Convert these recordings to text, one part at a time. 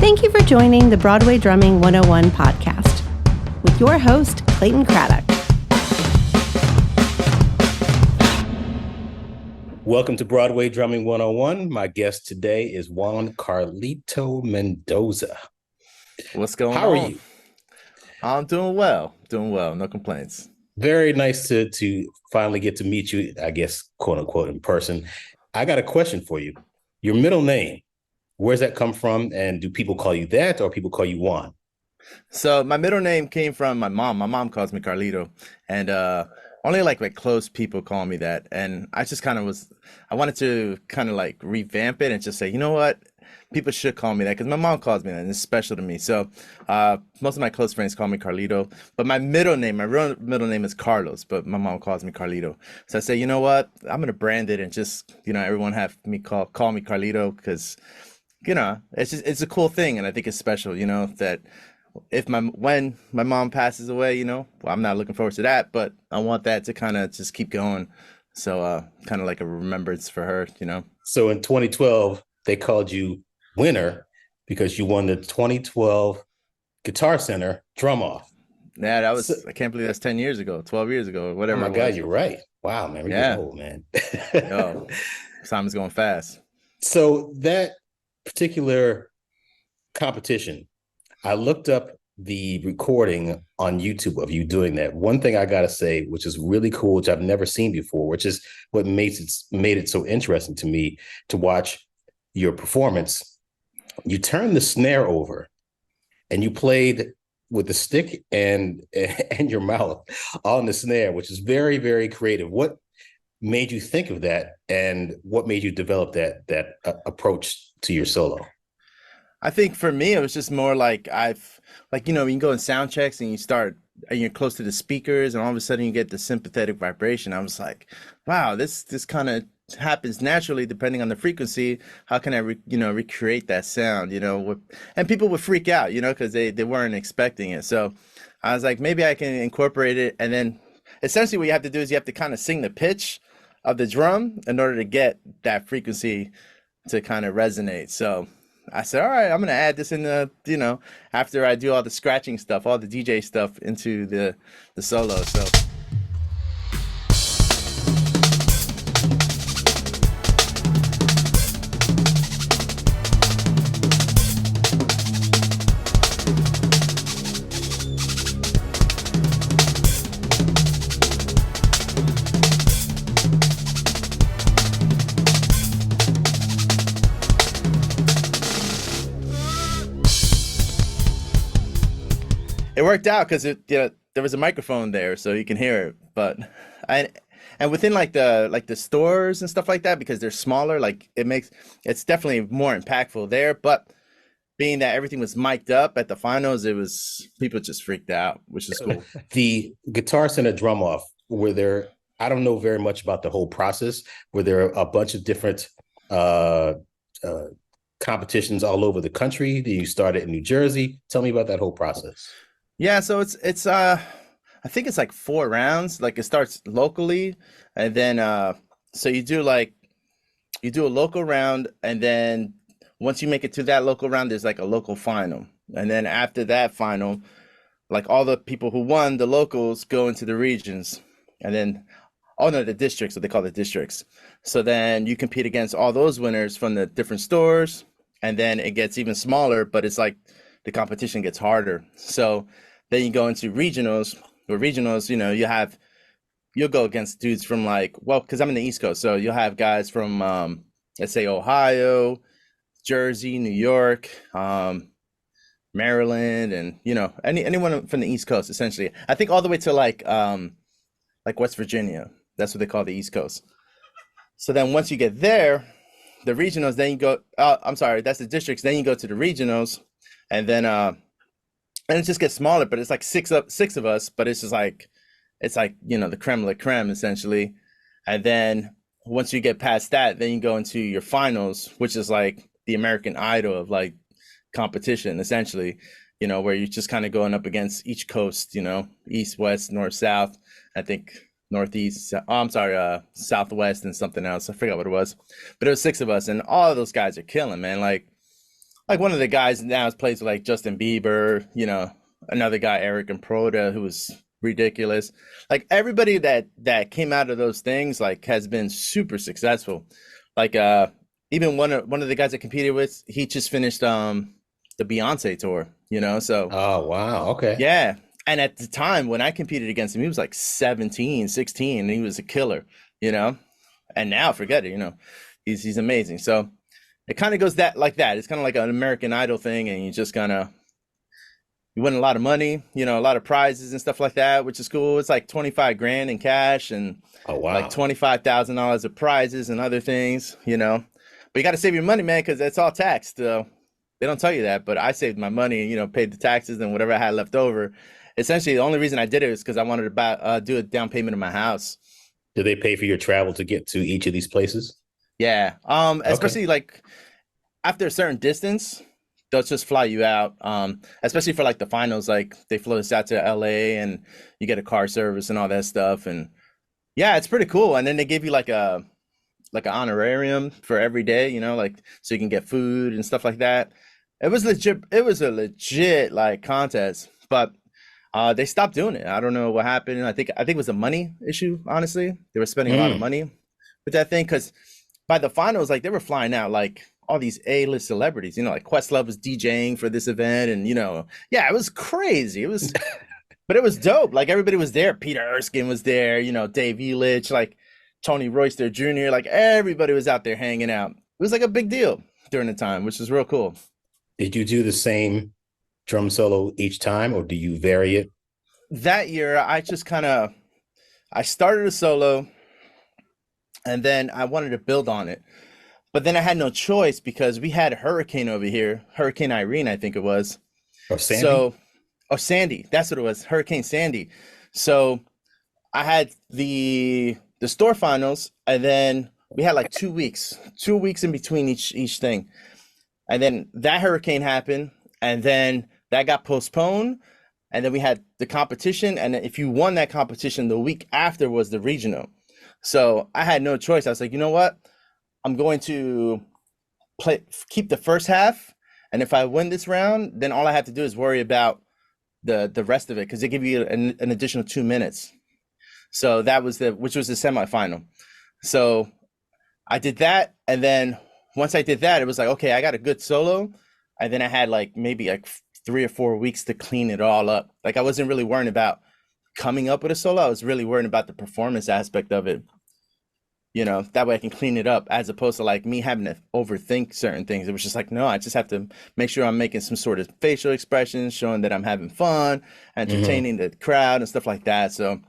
Thank you for joining the Broadway Drumming 101 podcast with your host, Clayton Craddock. Welcome to Broadway Drumming 101. My guest today is Juan Carlito Mendoza. What's going on? How are you? I'm doing well. No complaints. Very nice to finally get to meet you, I guess, quote unquote, in person. I got a question for you. Your middle name, where's that come from? And do people call you that or people call you Juan? So my middle name came from my mom. My mom calls me Carlito. And only like close people call me that. And I just I wanted to kind of like revamp it and just say, you know what? People should call me that because my mom calls me that and it's special to me. So most of my close friends call me Carlito, but my real middle name is Carlos, but my mom calls me Carlito. So I say, you know what? I'm going to brand it and just, everyone have me call me Carlito because, it's a cool thing. And I think it's special, that when my mom passes away, well, I'm not looking forward to that, but I want that to kind of just keep going. So kind of like a remembrance for her, So in 2012, they called you winner because you won the 2012 Guitar Center Drum Off. Yeah, that was, I can't believe that's 10 years ago, 12 years ago, whatever. Oh my God, you're right. Wow, man. We're getting old, man. Yo, time is going fast. So that particular competition, I looked up the recording on YouTube of you doing that. One thing I got to say, which is really cool, which I've never seen before, which is what made it so interesting to me to watch your performance. You turned the snare over and you played with the stick and your mouth on the snare, which is very, very creative. What made you think of that, and what made you develop that approach to your solo? I think for me, it was just more like you can go in sound checks and you're close to the speakers and all of a sudden you get the sympathetic vibration. I was like, wow, this kind of happens naturally depending on the frequency. How can I recreate that sound, and people would freak out, because they weren't expecting it. So I was like, maybe I can incorporate it. And then essentially what you have to do is you have to kind of sing the pitch of the drum in order to get that frequency to kind of resonate. So I said, all right, I'm going to add this in after I do all the scratching stuff, all the DJ stuff into the solo. So it worked out because there was a microphone there, so you can hear it. But and within like the stores and stuff like that, because they're smaller, it's definitely more impactful there. But being that everything was mic'd up at the finals, people just freaked out, which is cool. The Guitar Center Drum Off, I don't know very much about the whole process. Were there a bunch of different competitions all over the country? Did you start it in New Jersey? Tell me about that whole process. Yeah, so it's I think it's like 4 rounds. Like it starts locally, and then so you do a local round, and then once you make it to that local round, there's like a local final, and then after that final, like all the people who won the locals go into the regions, and then the districts, what they call the districts. So then you compete against all those winners from the different stores, and then it gets even smaller, but it's like the competition gets harder. So then you go into regionals, where regionals, you'll go against dudes from because I'm in the East Coast. So you'll have guys from, let's say Ohio, Jersey, New York, Maryland, and, anyone from the East Coast, essentially. I think all the way to like West Virginia. That's what they call the East Coast. So then once you get there, the regionals, then you go, that's the districts. Then you go to the regionals, and then, and it just gets smaller, but it's like six of us, but it's just like, the creme de la creme, essentially. And then once you get past that, then you go into your finals, which is like the American Idol of like competition, essentially, where you're just kind of going up against each coast, east, west, north, south. I think northeast, southwest and something else. I forgot what it was, but it was 6 of us, and all of those guys are killing, man. Like like one of the guys now plays with like Justin Bieber, you know, another guy, Eric Improda, who was ridiculous. Like everybody that came out of those things like has been super successful. Like even one of the guys I competed with, he just finished the Beyonce tour, you know. So Oh, wow. Okay. yeah. And at the time when I competed against him, he was like 17, 16, and he was a killer, you know. And now forget it, you know. He's amazing. So it kind of goes like that. It's kind of like an American Idol thing, and you just kind of you win a lot of money, you know, a lot of prizes and stuff like that, which is cool. It's like 25 grand in cash and Oh, wow. like $25,000 of prizes and other things, you know. But you got to save your money, man, because it's all taxed. They don't tell you that, but I saved my money, you know, paid the taxes and whatever I had left over. Essentially, the only reason I did it was because I wanted to do a down payment in my house. Do they pay for your travel to get to each of these places? Yeah. Especially like after a certain distance, they'll just fly you out. Especially for like the finals, like they flew us out to LA and you get a car service and all that stuff. And yeah, it's pretty cool. And then they give you like an honorarium for every day, you know, like so you can get food and stuff like that. It was legit. It was a legit like contest, but they stopped doing it. I don't know what happened. I think it was a money issue. Honestly, they were spending a lot of money with that thing because by the finals, like they were flying out like all these A-list celebrities. You know, like Questlove was DJing for this event, and you know, yeah, it was crazy. It was, but it was dope. Like everybody was there. Peter Erskine was there. You know, Dave Elitch, like Tony Royster Jr. Like everybody was out there hanging out. It was like a big deal during the time, which was real cool. Did you do the same drum solo each time, or do you vary it? That year, I started a solo, and then I wanted to build on it. But then I had no choice because we had a hurricane over here, Hurricane Irene, I think it was. Or Sandy? Sandy, that's what it was, Hurricane Sandy. So I had the store finals, and then we had like 2 weeks in between each thing. And then that hurricane happened, and then that got postponed, and then we had the competition, and if you won that competition, the week after was the regional. So I had no choice. I was like, you know what? I'm going to keep the first half, and if I win this round, then all I have to do is worry about the rest of it, because they give you an additional 2 minutes. So that was which was the semifinal. So I did that, and then once I did that, it was like, okay, I got a good solo, and then I had like maybe like 3 or 4 weeks to clean it all up. Like I wasn't really worrying about coming up with a solo. I was really worrying about the performance aspect of it. You know, that way I can clean it up, as opposed to like me having to overthink certain things. It was just like, no, I just have to make sure I'm making some sort of facial expressions, showing that I'm having fun, entertaining the crowd and stuff like that. So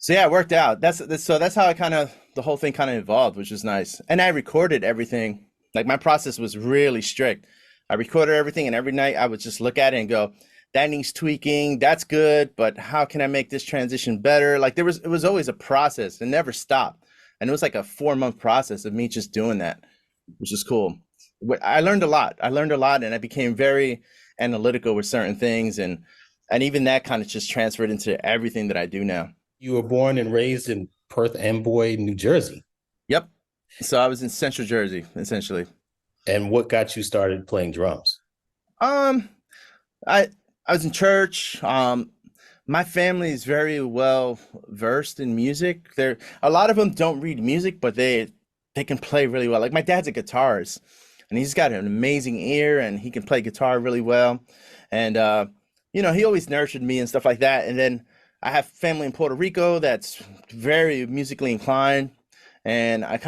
yeah, it worked out. That's how the whole thing kind of evolved, which was nice. And I recorded everything. Like my process was really strict. I recorded everything, and every night I would just look at it and go, that needs tweaking. That's good, but how can I make this transition better? Like it was always a process. It never stopped. And it was like a 4-month process of me just doing that, which is cool. I learned a lot, and I became very analytical with certain things. And even that kind of just transferred into everything that I do now. You were born and raised in Perth Amboy, New Jersey. Yep. So I was in Central Jersey, essentially. And what got you started playing drums? I was in church. My family is very well versed in music. A lot of them don't read music, but they can play really well. Like my dad's a guitarist, and he's got an amazing ear, and he can play guitar really well. And you know, he always nurtured me and stuff like that. And then I have family in Puerto Rico that's very musically inclined, and I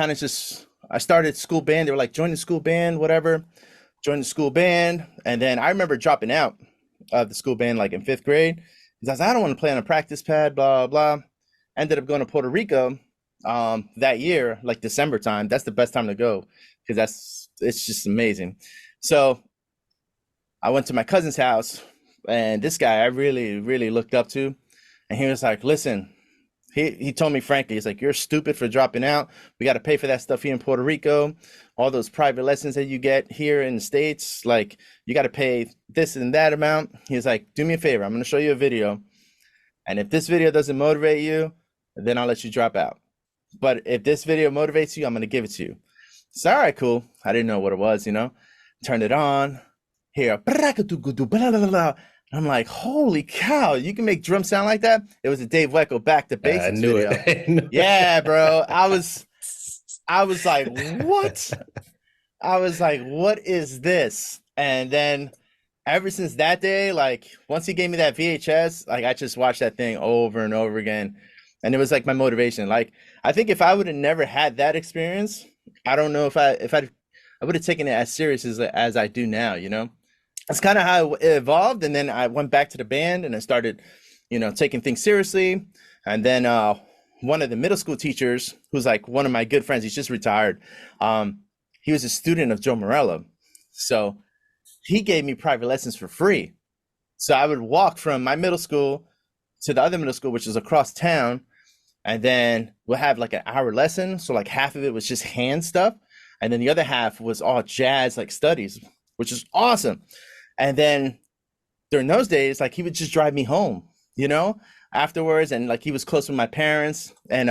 started school band. They were like, join the school band, whatever. Joined the school band, and then I remember dropping out of the school band like in 5th grade. Because I was like, I don't want to play on a practice pad, blah, blah. Ended up going to Puerto Rico that year, like December time. That's the best time to go, because it's just amazing. So I went to my cousin's house, and this guy I really, really looked up to. And he was like, listen, he told me frankly, he's like, you're stupid for dropping out. We got to pay for that stuff here in Puerto Rico. All those private lessons that you get here in the States, like you got to pay this and that amount. He's like, do me a favor. I'm going to show you a video. And if this video doesn't motivate you, then I'll let you drop out. But if this video motivates you, I'm going to give it to you. So, all right, cool. I didn't know what it was, you know. turn it on, hear I'm like, holy cow, you can make drums sound like that? It was a Dave Weckl Back to I Basics knew video. it. I knew Yeah, bro. I was like, what? I was like, what is this? And then ever since that day, like once he gave me that VHS, like I just watched that thing over and over again. And it was like my motivation. Like I think if I would have never had that experience, I don't know if I would have taken it as serious as I do now, you know? That's kind of how it evolved. And then I went back to the band and I started, you know, taking things seriously. And then one of the middle school teachers, who's like one of my good friends, he's just retired. He was a student of Joe Morello. So he gave me private lessons for free. So I would walk from my middle school to the other middle school, which is across town. And then we'll have like an hour lesson. So like half of it was just hand stuff. And then the other half was all jazz, like studies, which is awesome. And then during those days, like he would just drive me home, you know, afterwards. And like he was close with my parents. And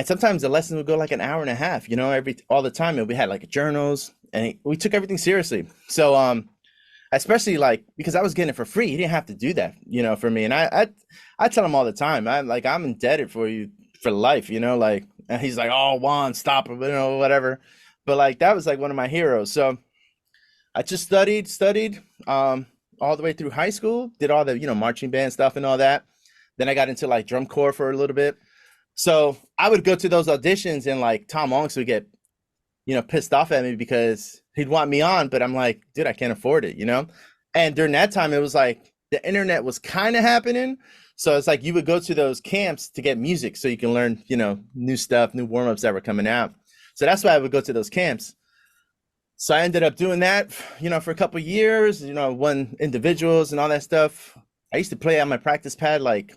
sometimes the lesson would go like an hour and a half, you know, all the time. And we had like journals and we took everything seriously. So especially like because I was getting it for free. He didn't have to do that, you know, for me. And I tell him all the time, I'm indebted for you for life, you know, like, and he's like, oh, Juan, stop, you know, whatever. But like that was like one of my heroes. So I just studied all the way through high school, did all the, you know, marching band stuff and all that. Then I got into like drum corps for a little bit. So I would go to those auditions and like Tom Onks would get, you know, pissed off at me because he'd want me on, but I'm like, dude, I can't afford it, you know? And during that time, it was like the internet was kind of happening. So it's like you would go to those camps to get music so you can learn, you know, new stuff, new warm-ups that were coming out. So that's why I would go to those camps. So I ended up doing that, you know, for a couple of years, you know, won individuals and all that stuff. I used to play on my practice pad like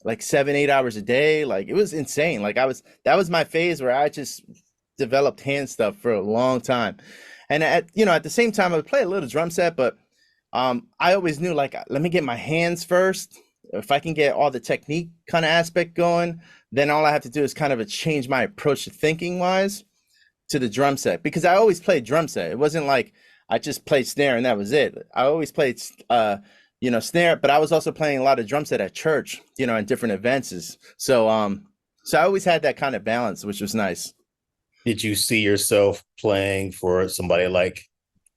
7-8 hours a day. Like it was insane. Like that was my phase where I just developed hand stuff for a long time. And at the same time, I would play a little drum set, but I always knew like, let me get my hands first. If I can get all the technique kind of aspect going, then all I have to do is kind of change my approach to thinking wise to the drum set, because I always played drum set. It wasn't like I just played snare and that was it. I always played, you know, snare, but I was also playing a lot of drum set at church, you know, in different events. So I always had that kind of balance, which was nice. Did you see yourself playing for somebody like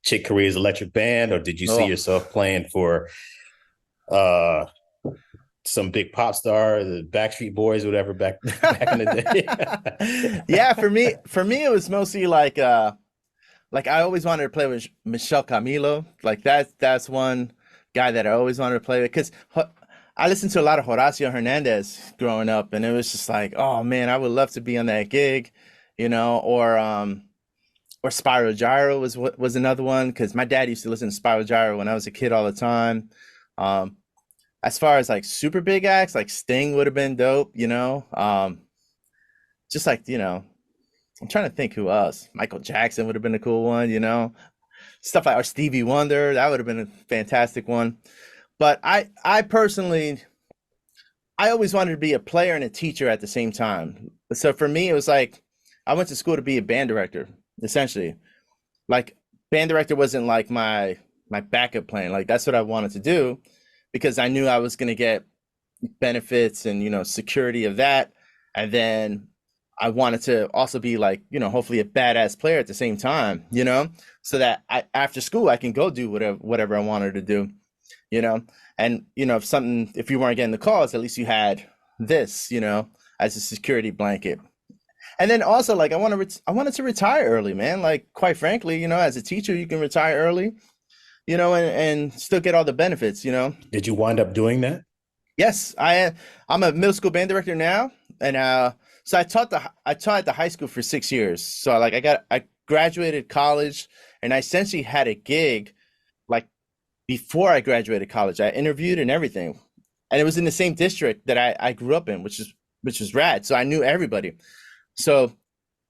Chick Corea's Electric Band, or did you see yourself playing for some big pop star, the Backstreet Boys, whatever, back in the day? Yeah, for me, it was mostly like I always wanted to play with Michel Camilo. Like that's one guy that I always wanted to play with, because I listened to a lot of Horacio Hernandez growing up, and it was just like, oh man, I would love to be on that gig, you know, or Spiral Gyro was another one, because my dad used to listen to Spiral Gyro when I was a kid all the time. As far as like super big acts, like Sting would have been dope, you know. Just like, you know, I'm trying to think who else. Michael Jackson would have been a cool one, you know. Stuff like, or Stevie Wonder, that would have been a fantastic one. But I personally, I always wanted to be a player and a teacher at the same time. So for me, it was like, I went to school to be a band director, essentially. Like band director wasn't like my backup plan. Like that's what I wanted to do, because I knew I was going to get benefits and, you know, security of that. And then I wanted to also be like, you know, hopefully a badass player at the same time, you know, so that after school, I can go do whatever I wanted to do, you know. And, you know, if you weren't getting the calls, at least you had this, you know, as a security blanket. And then also, like, I wanted to retire early, man. Like, quite frankly, you know, as a teacher, you can retire early, you know, and still get all the benefits, you know. Did you wind up doing that? Yes, I'm a middle school band director now, and so I taught at the high school for 6 years. So like I graduated college, and I essentially had a gig like before I graduated college. I interviewed and everything, and it was in the same district that I grew up in, which was rad. So I knew everybody. So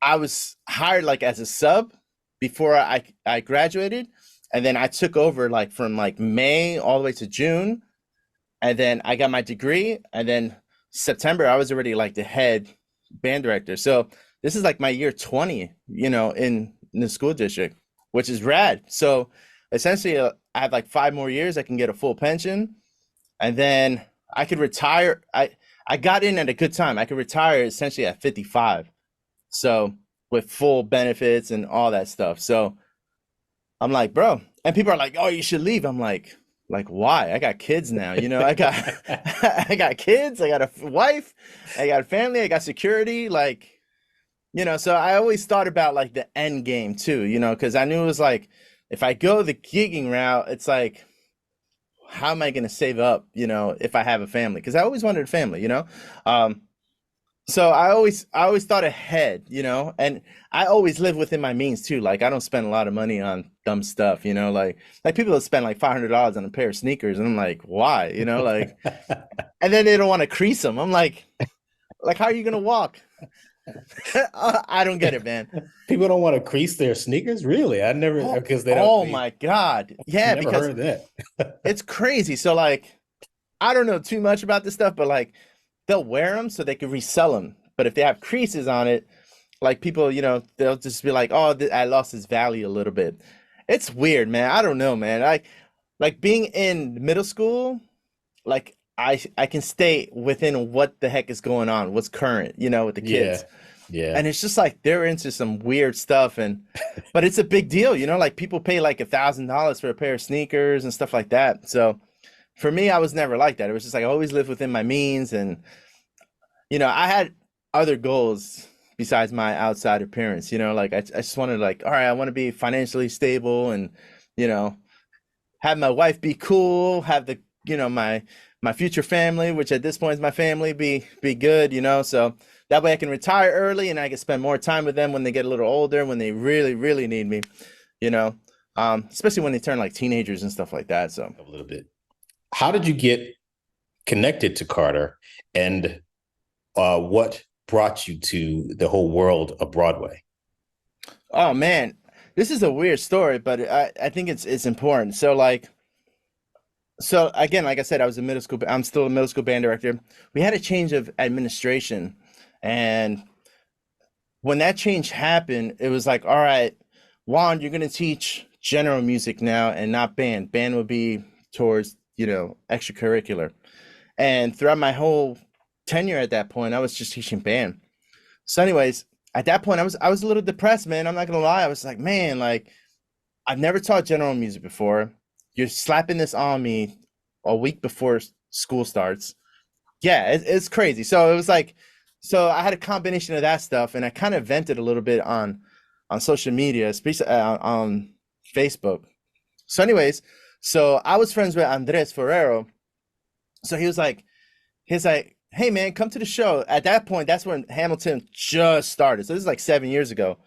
I was hired like as a sub before I graduated. And then I took over like from like May all the way to June. And then I got my degree. And then September, I was already like the head band director. So this is like my year 20, you know, in the school district. which is rad. So essentially, I have like 5 more years. I can get a full pension, and then I could retire. I got in at a good time. I could retire essentially at 55. So with full benefits and all that stuff. So I'm like, bro, and people are like, oh, you should leave. I'm like why? I got kids now. You know, I got I got kids. I got a wife. I got a family. I got security. Like, you know, so I always thought about like the end game too, you know, because I knew it was like, if I go the gigging route, it's like, how am I going to save up, you know, if I have a family? Because I always wanted a family, you know. So I always thought ahead, you know, and I always live within my means too. Like, I don't spend a lot of money on dumb stuff, you know, like people that spend like $500 on a pair of sneakers, and I'm like, why, you know, like, and then they don't want to crease them. I'm like, how are you going to walk? I don't get it, man. People don't want to crease their sneakers, really? I never, because they don't. Oh my God, yeah, never because heard that. it's crazy. So like, I don't know too much about this stuff, but like, they'll wear them so they can resell them. But if they have creases on it, like people, you know, they'll just be like, oh, I lost its value a little bit. It's weird, man. I don't know, man. Like being in middle school, like I can stay within what the heck is going on, what's current, you know, with the kids. Yeah. And it's just like they're into some weird stuff, but it's a big deal, you know, like people pay like $1,000 for a pair of sneakers and stuff like that. So for me, I was never like that. It was just like I always lived within my means, and you know, I had other goals besides my outside appearance, you know, like I just wanted like, all right, I want to be financially stable and, you know, have my wife be cool, have the, you know, my future family, which at this point is my family, be good, you know, so that way I can retire early and I can spend more time with them when they get a little older, when they really, really need me, you know, especially when they turn like teenagers and stuff like that. So a little bit. How did you get connected to Carter, and what brought you to the whole world of Broadway? Oh man, this is a weird story, but I think it's important. So again, like I said, I'm still a middle school band director. We had a change of administration, and when that change happened, it was like, all right, Juan, you're going to teach general music now and not band. Band will be towards, you know, extracurricular. And throughout my whole tenure at that point, I was just teaching band. So anyways, at that point, I was a little depressed, man. I'm not going to lie. I was like, man, like, I've never taught general music before. You're slapping this on me a week before school starts. Yeah, it's crazy. So it was like, so I had a combination of that stuff, and I kind of vented a little bit on social media, especially on Facebook. So anyways, so I was friends with Andres Ferrero. So he was like, hey man, come to the show. At that point, that's when Hamilton just started. So this is like 7 years ago.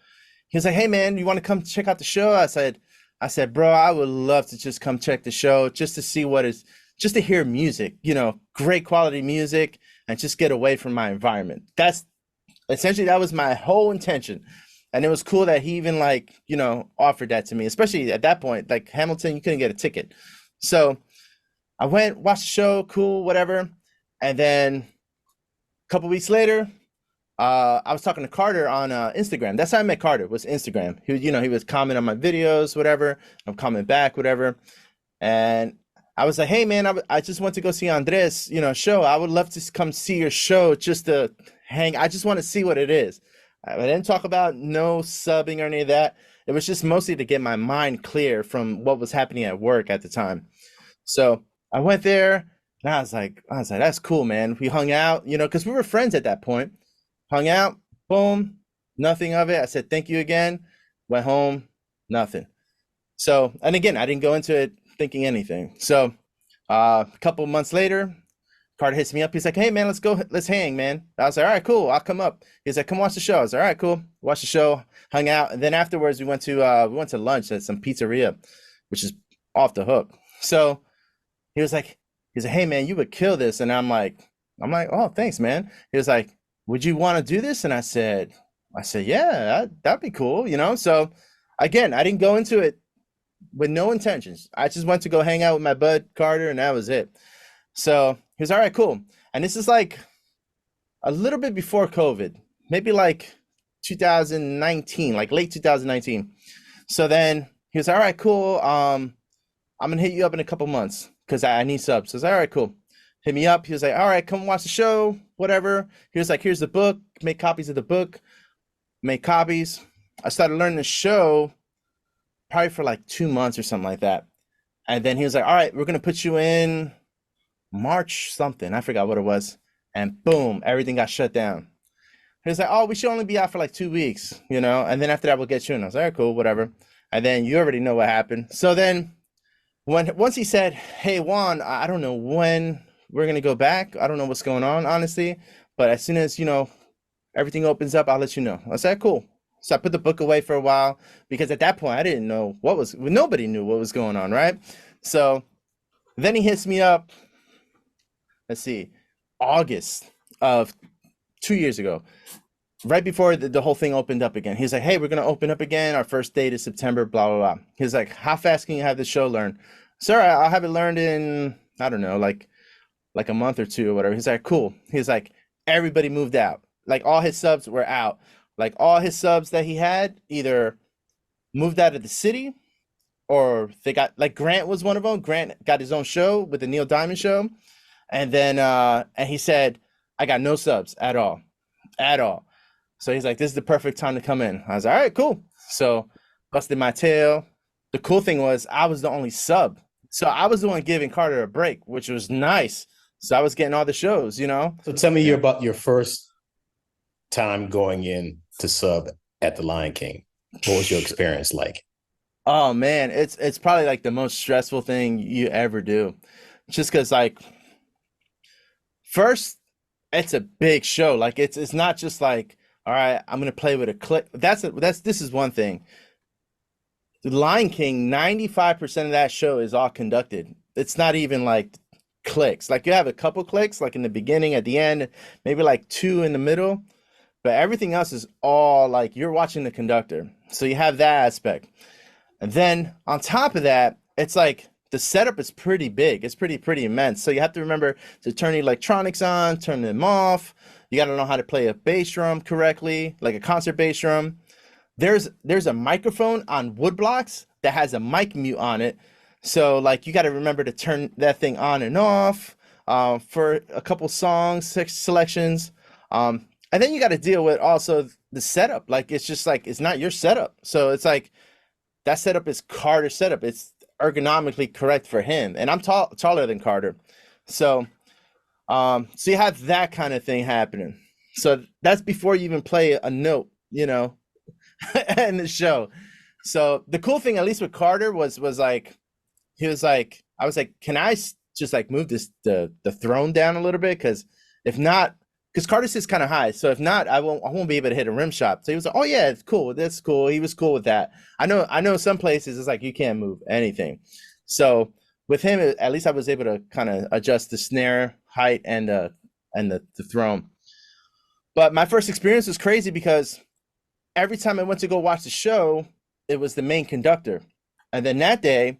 He was like, hey man, you want to come check out the show? I said, bro, I would love to just come check the show, just to see just to hear music, you know, great quality music, and just get away from my environment. That was my whole intention. And it was cool that he even like, you know, offered that to me, especially at that point, like Hamilton, you couldn't get a ticket. So I went, watched the show, cool, whatever. And then a couple weeks later, I was talking to Carter on Instagram. That's how I met Carter, was Instagram. He was commenting on my videos, whatever. I'm commenting back, whatever. And I was like, hey man, I just went to go see Andres, you know, show. I would love to come see your show just to hang. I just want to see what it is. I didn't talk about no subbing or any of that. It was just mostly to get my mind clear from what was happening at work at the time. So I went there, and I was like, that's cool, man. We hung out, you know, because we were friends at that point. Hung out, boom, nothing of it. I said, thank you again. Went home, nothing. So, and again, I didn't go into it thinking anything. So a couple of months later, Carter hits me up. He's like, hey man, let's hang, man. I was like, all right, cool, I'll come up. He's like, come watch the show. I was like, all right, cool. Watch the show, hung out, and then afterwards we went to lunch at some pizzeria, which is off the hook. So he was like, hey man, you would kill this. And I'm like, oh, thanks, man. He was like, would you want to do this? And I said, yeah, that'd be cool, you know? So again, I didn't go into it with no intentions. I just went to go hang out with my bud Carter, and that was it. So he was all right, cool. And this is like a little bit before COVID, maybe like 2019, like late 2019. So then He was like, all right, cool. I'm gonna hit you up in a couple months because I need subs. So I was like, all right, cool. Hit me up. He was like, all right, come watch the show, whatever. He was like, here's the book. Make copies of the book. Make copies. I started learning the show probably for like 2 months or something like that. And then he was like, all right, we're gonna put you in March something. I forgot what it was. And boom, everything got shut down. He was like, oh, we should only be out for like 2 weeks, you know? And then after that, we'll get you in. I was like, all right, cool, whatever. And then you already know what happened. So then once he said, hey, Juan, I don't know when we're going to go back. I don't know what's going on, honestly. But as soon as, you know, everything opens up, I'll let you know. I said, cool. So I put the book away for a while because at that point, I didn't know nobody knew what was going on, right? So then he hits me up, let's see, August of 2 years ago, right before the whole thing opened up again. He's like, hey, we're going to open up again. Our first date is September, blah, blah, blah. He's like, how fast can you have this show learned? Sir, I'll have it learned in, I don't know, like a month or two or whatever. He's like, cool. He's like, everybody moved out. Like all his subs were out. Like all his subs that he had either moved out of the city or they got, like Grant was one of them. Grant got his own show with the Neil Diamond Show. And then, and he said, I got no subs at all. So he's like, this is the perfect time to come in. I was like, all right, cool. So busted my tail. The cool thing was I was the only sub. So I was the one giving Carter a break, which was nice. So I was getting all the shows, you know? So tell me about your first time going in to sub at the Lion King. What was your experience like? Oh man, it's probably like the most stressful thing you ever do. Just because like first, it's a big show. Like it's not just like, all right, I'm gonna play with a click. This is one thing. The Lion King, 95% of that show is all conducted. It's not even like clicks. Like you have a couple clicks, like in the beginning, at the end, maybe like 2 in the middle, but everything else is all like you're watching the conductor. So you have that aspect. And then on top of that, it's like the setup is pretty big. It's pretty immense. So you have to remember to turn the electronics on, turn them off. You got to know how to play a bass drum correctly, like a concert bass drum. There's a microphone on wood blocks that has a mic mute on it. So like you got to remember to turn that thing on and off for a couple songs, selections. And then you got to deal with also the setup. Like it's just like it's not your setup. So it's like that setup is Carter's setup. It's ergonomically correct for him. And I'm taller than Carter. So you have that kind of thing happening. So that's before you even play a note, you know, in the show. So the cool thing, at least with Carter, was like, he was like, I was like, can I just like move the throne down a little bit? Because if not, because Carter sits kind of high. So if not, I won't be able to hit a rim shot. So he was like, oh yeah, it's cool. That's cool. He was cool with that. I know some places it's like you can't move anything. So with him, at least I was able to kind of adjust the snare height and the throne. But my first experience was crazy because every time I went to go watch the show, it was the main conductor. And then that day,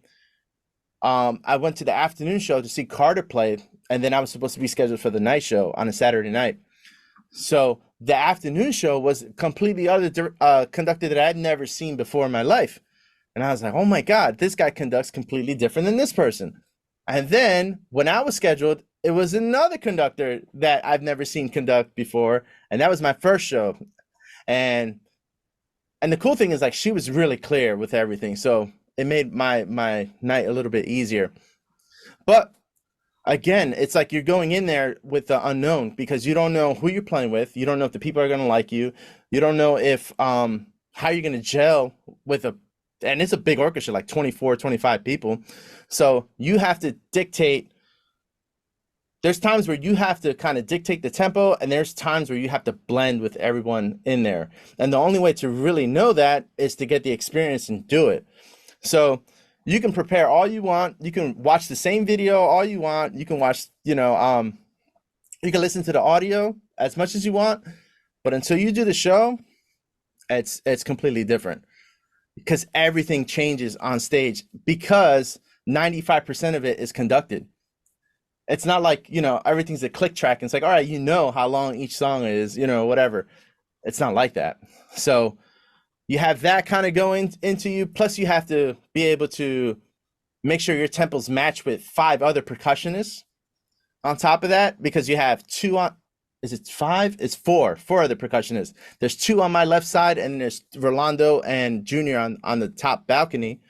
I went to the afternoon show to see Carter play, and then I was supposed to be scheduled for the night show on a Saturday night. So the afternoon show was completely other conductor that I had never seen before in my life. And I was like, oh my God, this guy conducts completely different than this person. And then when I was scheduled, it was another conductor that I've never seen conduct before. And that was my first show. And the cool thing is like, she was really clear with everything. So it made my night a little bit easier. But again, it's like you're going in there with the unknown because you don't know who you're playing with. You don't know if the people are going to like you. You don't know if how you're going to gel with and it's a big orchestra, like 24, 25 people. So you have to dictate. There's times where you have to kind of dictate the tempo, and there's times where you have to blend with everyone in there. And the only way to really know that is to get the experience and do it. So you can prepare all you want. You can watch the same video all you want. You can watch, you can listen to the audio as much as you want. But until you do the show, it's completely different because everything changes on stage because 95% of it is conducted. It's not like, everything's a click track. And it's like, all right, how long each song is, whatever. It's not like that. So you have that kind of going into you. Plus, you have to be able to make sure your tempos match with 5 other percussionists on top of that, because you have 2 on, is it 5? It's 4 other percussionists. There's 2 on my left side, and there's Rolando and Junior on the top balcony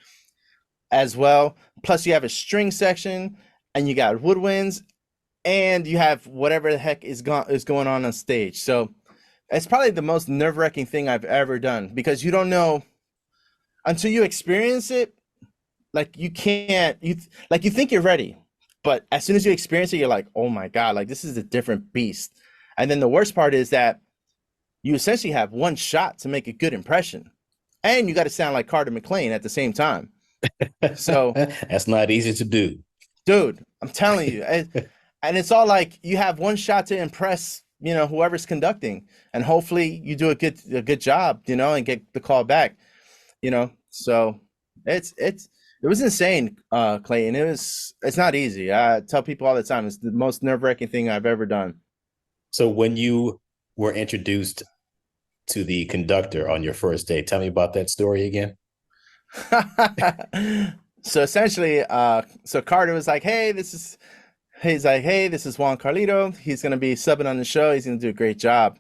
as well. Plus, you have a string section, and you got woodwinds, and you have whatever the heck is going on stage. So it's probably the most nerve-wracking thing I've ever done, because you don't know until you experience it. Like, you can't, you think you're ready, but as soon as you experience it, you're like, oh my God, like, this is a different beast. And then the worst part is that you essentially have one shot to make a good impression, and you got to sound like Carter McLean at the same time. So that's not easy to do, dude. I'm telling you. And it's all like, you have one shot to impress, whoever's conducting, and hopefully you do a good job, and get the call back, So it was insane, Clayton. It's not easy. I tell people all the time, it's the most nerve-wracking thing I've ever done. So when you were introduced to the conductor on your first day, tell me about that story again. So essentially, so Carter was like, he's like, hey, this is Juan Carlito. He's going to be subbing on the show. He's going to do a great job.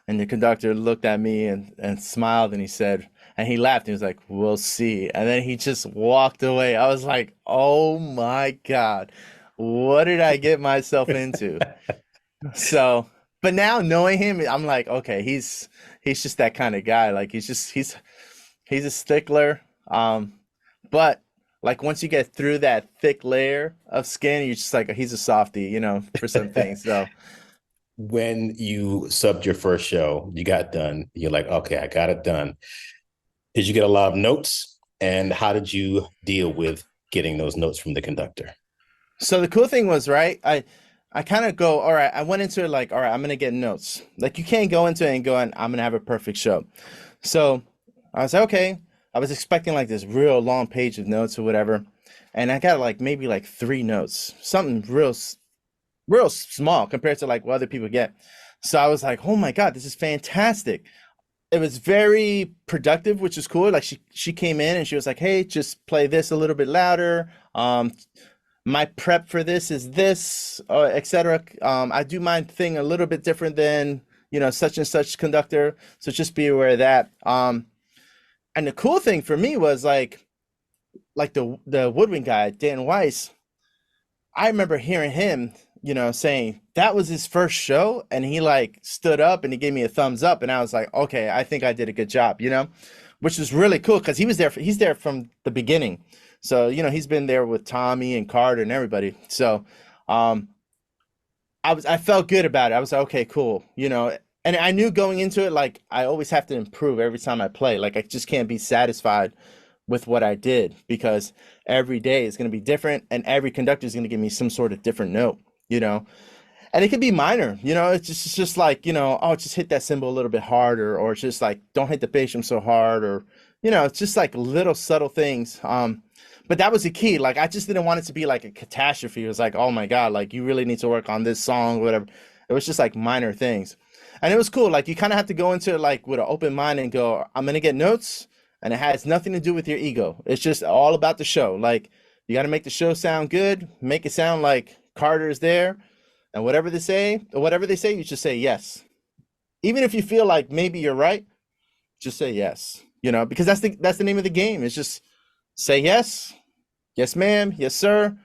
And the conductor looked at me and smiled, and he said, and he laughed. He was like, we'll see. And then he just walked away. I was like, oh my God, what did I get myself into? So, but now knowing him, I'm like, okay, he's just that kind of guy. Like, he's a stickler. But like, once you get through that thick layer of skin, you're just like, he's a softie, for some things. So when you subbed your first show, you got done, you're like, okay, I got it done. Did you get a lot of notes? And how did you deal with getting those notes from the conductor? So the cool thing was, right, I kind of go, all right, I went into it like, all right, I'm going to get notes. Like, you can't go into it and go, I'm going to have a perfect show. So I was like, okay. I was expecting like this real long page of notes or whatever. And I got like maybe like 3 notes, something real small compared to like what other people get. So I was like, oh my God, this is fantastic. It was very productive, which is cool. Like, she came in and she was like, hey, just play this a little bit louder. My prep for this is this, etc. I do my thing a little bit different than, such and such conductor. So just be aware of that. And the cool thing for me was like the woodwind guy, Dan Weiss, I remember hearing him, saying that was his first show, and he like stood up and he gave me a thumbs up, and I was like, okay, I think I did a good job, which was really cool, because he's there from the beginning. So, he's been there with Tommy and Carter and everybody. So I felt good about it. I was like, okay, cool, And I knew going into it, like, I always have to improve every time I play. Like, I just can't be satisfied with what I did, because every day is going to be different, and every conductor is going to give me some sort of different note, And it could be minor, it's just like, just hit that cymbal a little bit harder, or it's just like, don't hit the bass drum so hard, or, it's just like little subtle things. But that was the key. Like, I just didn't want it to be like a catastrophe. It was like, oh my God, like, you really need to work on this song, whatever. It was just like minor things. And it was cool. Like, you kind of have to go into it like with an open mind and go, I'm going to get notes, and it has nothing to do with your ego. It's just all about the show. Like, you got to make the show sound good, make it sound like Carter is there, and whatever they say, you just say yes. Even if you feel like maybe you're right, just say yes, because that's the name of the game. It's just say yes, yes, ma'am, yes, sir,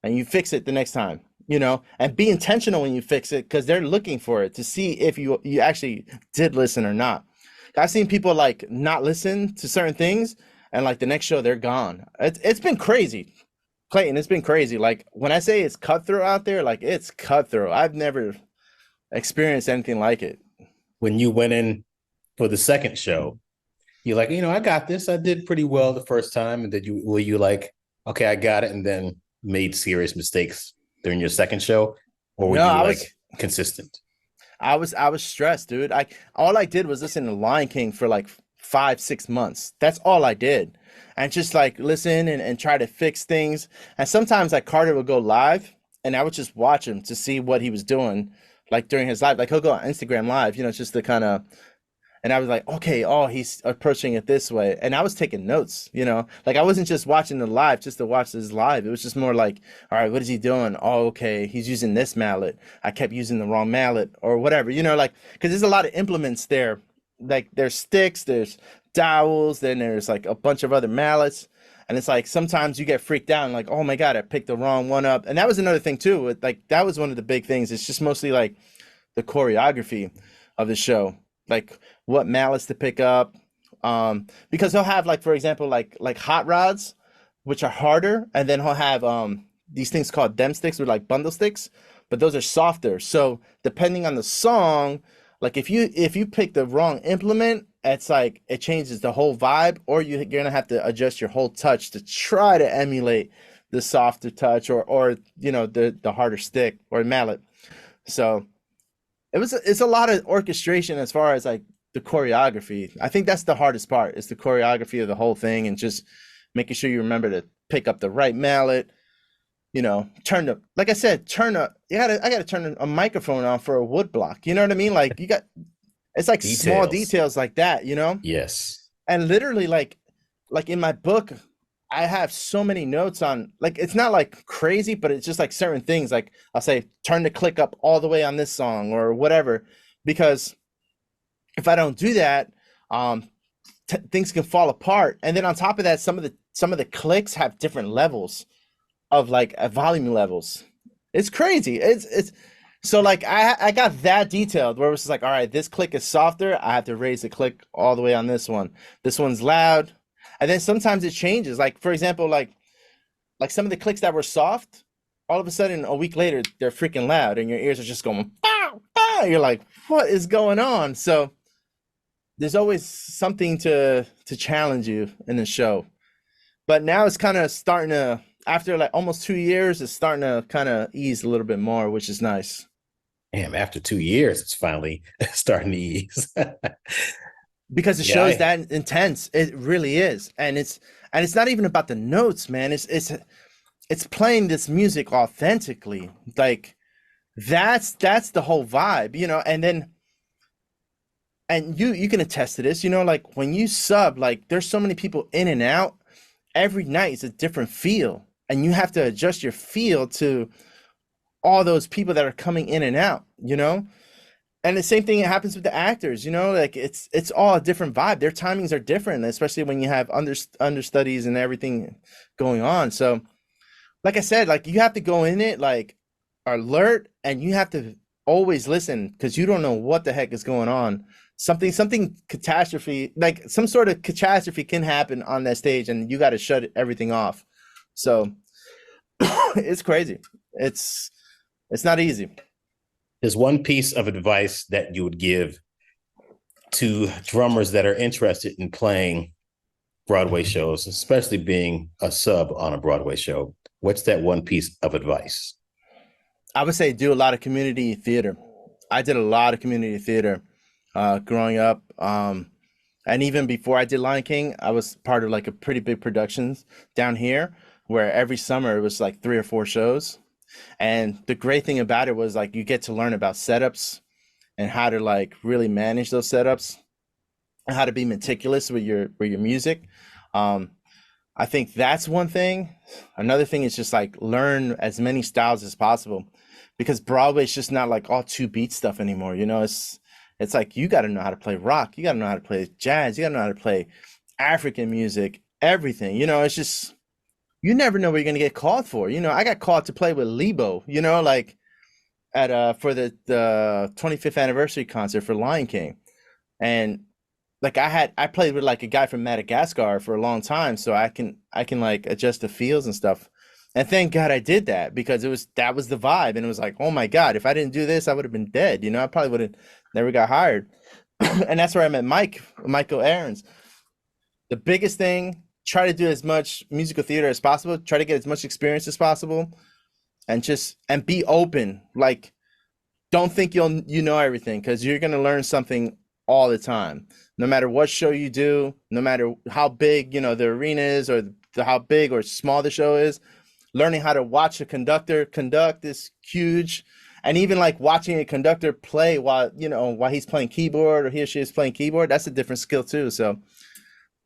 and you fix it the next time. And be intentional when you fix it, because they're looking for it to see if you actually did listen or not. I've seen people like not listen to certain things, and like the next show they're gone. It's been crazy, Clayton. It's been crazy. Like, when I say it's cutthroat out there, like, it's cutthroat. I've never experienced anything like it. When you went in for the second show, you're like, I got this. I did pretty well the first time, and were you like, okay, I got it, and then made serious mistakes during your second show, or were you consistent? I was stressed, dude. All I did was listen to Lion King for like 5-6 months. That's all I did, and just like listen and try to fix things. And sometimes like Carter would go live, and I would just watch him to see what he was doing, like during his live. Like, he'll go on Instagram live, just to kind of And I was like, okay, oh, he's approaching it this way. And I was taking notes, like I wasn't just watching the live just to watch this live. It was just more like, all right, what is he doing? Oh, okay, he's using this mallet. I kept using the wrong mallet or whatever, like, because there's a lot of implements there. Like there's sticks, there's dowels, then there's like a bunch of other mallets. And it's like sometimes you get freaked out and like, oh my God, I picked the wrong one up. And that was another thing too. Like that was one of the big things. It's just mostly like the choreography of the show, like what mallets to pick up. Because he'll have like, for example, like hot rods, which are harder, and then he'll have these things called dem sticks, or like bundle sticks, but those are softer. So depending on the song, like if you pick the wrong implement, it's like it changes the whole vibe, or you're gonna have to adjust your whole touch to try to emulate the softer touch or the harder stick or mallet. So it's a lot of orchestration as far as like the choreography. I think that's the hardest part, is the choreography of the whole thing, and just making sure you remember to pick up the right mallet. Turn up, like I said, I gotta turn a microphone on for a wood block. You know what I mean? Like it's like Details. Small details like that, Yes. And literally like in my book, I have so many notes on, like, it's not like crazy, but it's just like certain things. Like I'll say, turn the click up all the way on this song or whatever, because if I don't do that, things can fall apart. And then on top of that, some of the clicks have different levels of like volume levels. It's crazy. It's so like I got that detailed, where it was like, all right, this click is softer, I have to raise the click all the way on this one. This one's loud. And then sometimes it changes. Like, for example, like some of the clicks that were soft, all of a sudden a week later they're freaking loud, and your ears are just going pow, pow. You're like, what is going on? So there's always something to challenge you in the show. But now it's kind of starting to, after like almost 2 years, it's starting to kind of ease a little bit more, which is nice. Damn, after 2 years, it's finally starting to ease. Because the show's that intense. It really is. And it's not even about the notes, man. It's playing this music authentically. Like that's the whole vibe, and you can attest to this, like when you sub, like there's so many people in and out. Every night is a different feel, and you have to adjust your feel to all those people that are coming in and out, And the same thing happens with the actors, like it's all a different vibe. Their timings are different, especially when you have understudies and everything going on. So like I said, like you have to go in it like alert, and you have to always listen, because you don't know what the heck is going on. Something catastrophe, like some sort of catastrophe can happen on that stage, and you got to shut everything off. So it's crazy. It's not easy. There's one piece of advice that you would give to drummers that are interested in playing Broadway shows, especially being a sub on a Broadway show. What's that one piece of advice? I would say do a lot of community theater. I did a lot of community theater growing up. And even before I did Lion King, I was part of like a pretty big productions down here, where every summer it was like 3 or 4 shows. And the great thing about it was like you get to learn about setups and how to like really manage those setups and how to be meticulous with your music. I think that's one thing. Another thing is just like learn as many styles as possible, because Broadway is just not like all 2-beat stuff anymore. It's like you got to know how to play rock, you got to know how to play jazz, you got to know how to play African music, everything. It's just, you never know what you're gonna get called for. I got called to play with Lebo, like at for the 25th anniversary concert for Lion King, and like I played with like a guy from Madagascar for a long time, so I can like adjust the feels and stuff. And thank God I did that, because that was the vibe, and it was like, oh my God, if I didn't do this, I would have been dead. I probably would have never got hired. And that's where I met Michael Aarons. The biggest thing, try to do as much musical theater as possible, try to get as much experience as possible, and be open. Like, don't think you know everything, because you're going to learn something all the time. No matter what show you do, no matter how big, the arena is, or how big or small the show is, learning how to watch a conductor conduct is huge. And even like watching a conductor play while, while he's playing keyboard or he or she is playing keyboard, that's a different skill too. So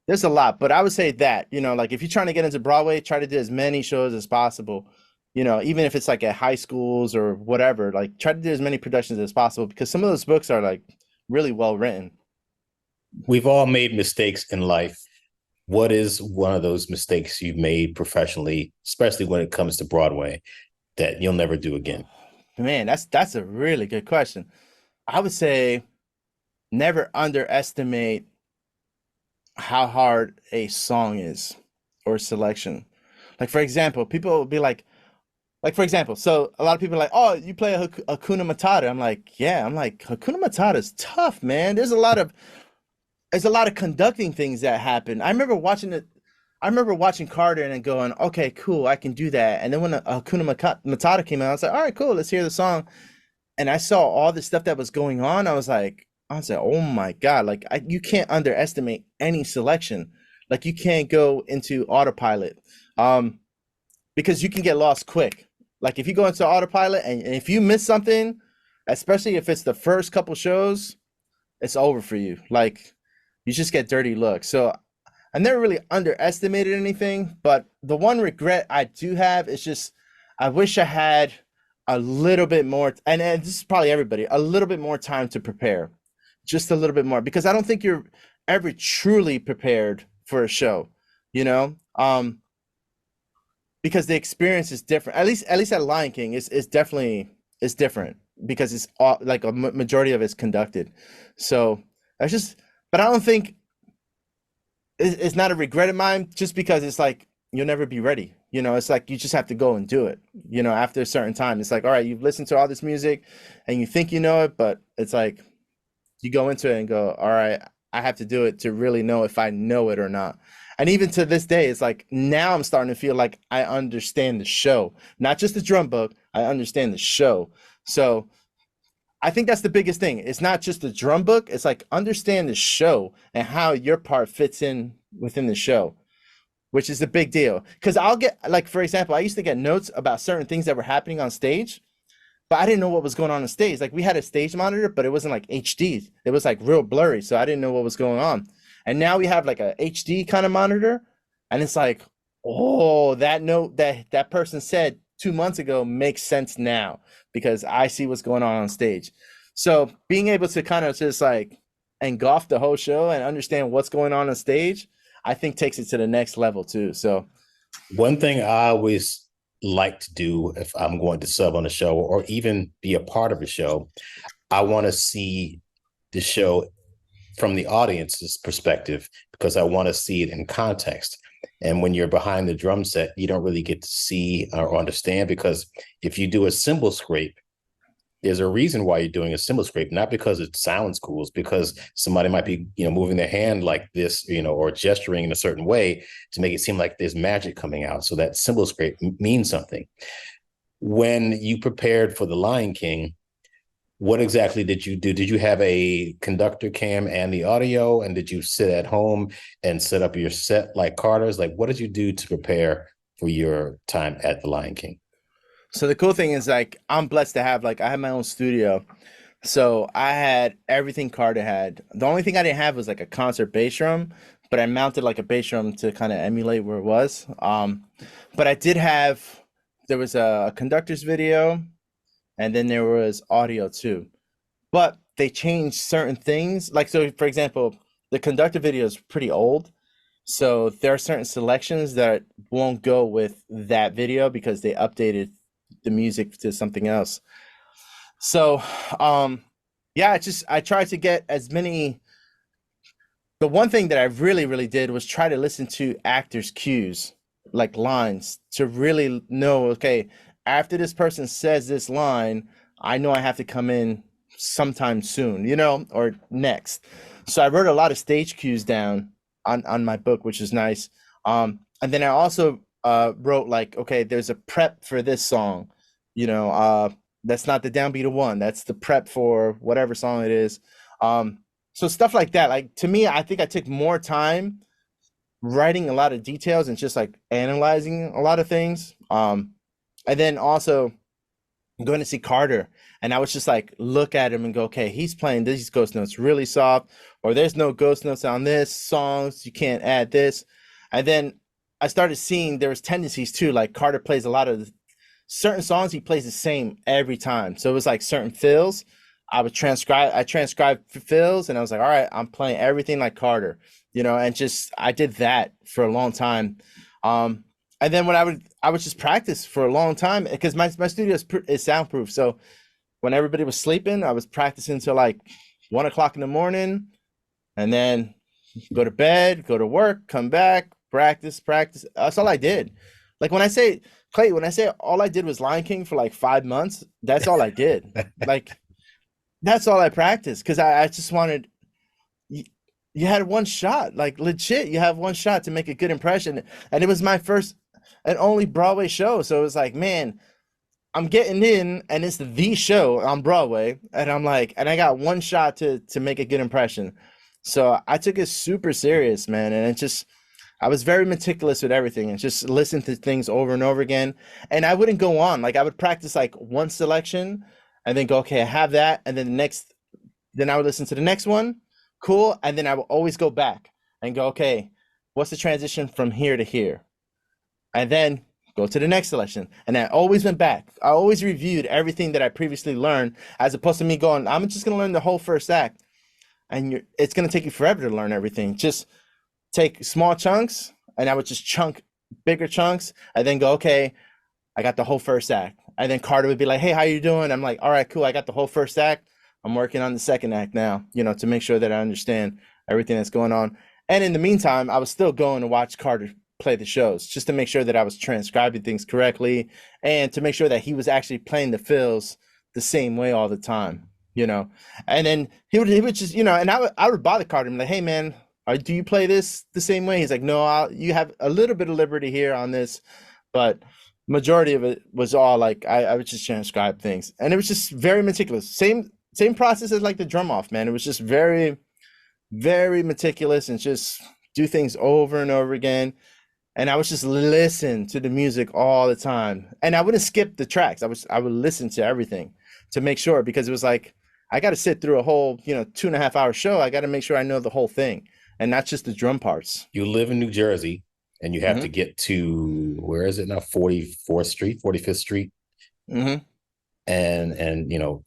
there's a lot, but I would say that, like if you're trying to get into Broadway, try to do as many shows as possible, even if it's like at high schools or whatever, like try to do as many productions as possible, because some of those books are like really well written. We've all made mistakes in life. What is one of those mistakes you've made professionally, especially when it comes to Broadway, that you'll never do again? Man, that's a really good question. I would say never underestimate how hard a song is or selection. Like, for example, people will be like, for example, so a lot of people are like, oh, you play a Hakuna Matata. I'm like, yeah, Hakuna Matata is tough, man. There's a lot of conducting things that happen. I remember watching Carter and then going, okay, cool, I can do that. And then when Hakuna Matata came out, I was like, all right, cool, let's hear the song. And I saw all the stuff that was going on. I was like, oh my God, like you can't underestimate any selection. Like you can't go into autopilot because you can get lost quick. Like if you go into autopilot and if you miss something, especially if it's the first couple shows, it's over for you. Like you just get dirty looks. So I never really underestimated anything, but the one regret I do have is just, I wish I had a little bit more, and this is probably everybody, a little bit more time to prepare, just a little bit more, because I don't think you're ever truly prepared for a show, because the experience is different. At least at Lion King, it's definitely different because it's all, like a majority of it's conducted. So that's just, but I don't think it's not a regret of mine, just because it's like you'll never be ready. It's like you just have to go and do it. After a certain time, it's like, all right, you've listened to all this music and you think you know it, but it's like you go into it and go, all right, I have to do it to really know if I know it or not. And even to this day, it's like now I'm starting to feel like I understand the show, not just the drum book. I understand the show. So I think that's the biggest thing. It's not just the drum book. It's like understand the show and how your part fits in within the show, which is a big deal. Because I'll get, like, for example, I used to get notes about certain things that were happening on stage, but I didn't know what was going on stage. Like we had a stage monitor, but it wasn't like HD. It was like real blurry. So I didn't know what was going on. And now we have like a HD kind of monitor. And it's like, oh, that note that person said 2 months ago makes sense now because I see what's going on stage. So being able to kind of just like engulf the whole show and understand what's going on stage, I think takes it to the next level too. So one thing I always like to do if I'm going to sub on a show or even be a part of a show, I want to see the show from the audience's perspective because I want to see it in context. And when you're behind the drum set, you don't really get to see or understand, because if you do a cymbal scrape, there's a reason why you're doing a cymbal scrape, not because it sounds cool. It's because somebody might be, moving their hand like this, or gesturing in a certain way to make it seem like there's magic coming out. So that cymbal scrape means something. When you prepared for The Lion King, what exactly did you do? Did you have a conductor cam and the audio? And did you sit at home and set up your set like Carter's? Like, what did you do to prepare for your time at The Lion King? So the cool thing is, like, I'm blessed to have, like, I have my own studio. So I had everything Carter had. The only thing I didn't have was like a concert bass drum, but I mounted like a bass drum to kind of emulate where it was. But I did have, there was a conductor's video, and then there was audio too. But they changed certain things. Like, so for example, the conductor video is pretty old. So there are certain selections that won't go with that video because they updated the music to something else. So, yeah, I tried to get as many. The one thing that I really, really did was try to listen to actors' cues, like lines, to really know, okay, after this person says this line, I know I have to come in sometime soon, or next. So I wrote a lot of stage cues down on my book, which is nice. And then I also wrote like, okay, there's a prep for this song, that's not the downbeat of one. That's the prep for whatever song it is. So stuff like that. Like, to me, I think I took more time writing a lot of details and just like analyzing a lot of things. And then also going to see Carter, and I was just like, look at him and go, okay, he's playing these ghost notes really soft, or there's no ghost notes on this song, so you can't add this. And then I started seeing there was tendencies too, like Carter plays a lot of certain songs, he plays the same every time. So it was like certain fills. I transcribed fills, and I was like, all right, I'm playing everything like Carter, and just I did that for a long time. And then when I would just practice for a long time, because my studio is soundproof. So when everybody was sleeping, I was practicing till like 1 o'clock in the morning, and then go to bed, go to work, come back, practice. That's all I did. Like when I say all I did was Lion King for like 5 months, that's all I did. Like that's all I practiced, because I just wanted. You had one shot, like legit. You have one shot to make a good impression, and it was my first and only Broadway show. So it was like, man, I'm getting in, and it's the show on Broadway, and I'm like, and I got one shot to make a good impression. So I took it super serious, man, and I was very meticulous with everything, and just listened to things over and over again. And I wouldn't go on, like I would practice like one selection, and then go, okay, I have that, and then then I would listen to the next one, cool, and then I would always go back and go, okay, what's the transition from here to here? And then go to the next selection. And I always went back. I always reviewed everything that I previously learned, as opposed to me going, I'm just going to learn the whole first act. And it's going to take you forever to learn everything. Just take small chunks, and I would just chunk bigger chunks, and then go, okay, I got the whole first act. And then Carter would be like, hey, how you doing? I'm like, all right, cool. I got the whole first act. I'm working on the second act now, to make sure that I understand everything that's going on. And in the meantime, I was still going to watch Carter play the shows, just to make sure that I was transcribing things correctly, and to make sure that he was actually playing the fills the same way all the time, and then he would just, and I would bother Carter and be like, hey man, do you play this the same way? He's like, no, you have a little bit of liberty here on this, but majority of it was all like, I would just transcribe things, and it was just very meticulous. Same process as like the drum off, man. It was just very, very meticulous, and just do things over and over again. And I would just listen to the music all the time, and I wouldn't skip the tracks. I would listen to everything to make sure, because it was like, I got to sit through a whole 2.5 hour show. I got to make sure I know the whole thing, and not just the drum parts. You live in New Jersey, and you have to get to, where is it now? 45th Street. Mm-hmm. And